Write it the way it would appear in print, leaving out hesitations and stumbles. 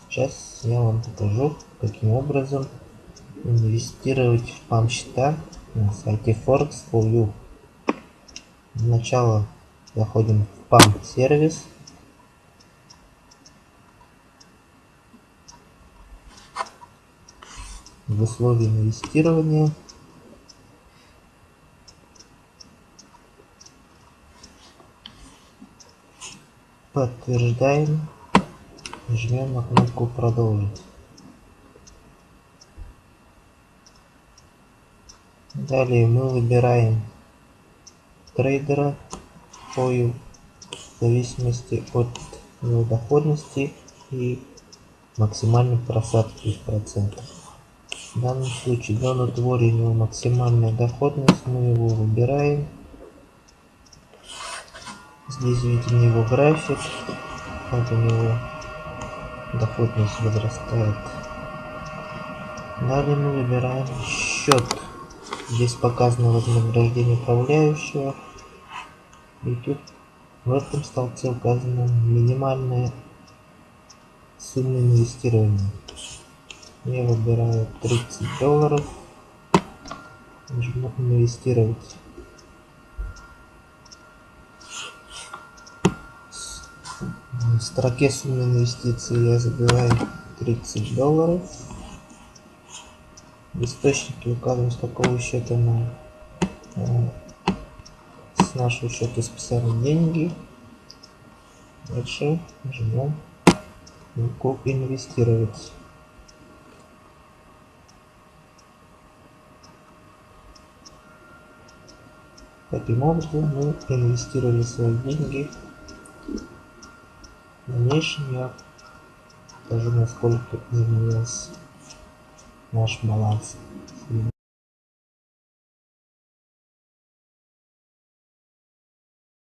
Сейчас я вам покажу, каким образом инвестировать в PAM счета на сайте Forex4U. Сначала заходим в PAM сервис. В условии инвестирования подтверждаем, жмем на кнопку продолжить. Далее мы выбираем трейдера в зависимости от его доходности и максимальной просадки в процентах. В данном случае Donut Worry, у него максимальная доходность, мы его выбираем. Здесь видим его график, как у него доходность возрастает. Далее мы выбираем счет. Здесь показано вознаграждение управляющего. И тут в этом столбце указана минимальная сумма инвестирования. Я выбираю $30. Нажму инвестировать. В строке суммы инвестиций я забиваю $30. В источнике указываем, с какого счета мы с нашего счета списали деньги. Дальше жмем кнопку инвестировать. Таким образом мы инвестировали свои деньги. В дальнейшем я покажу, насколько изменился наш баланс.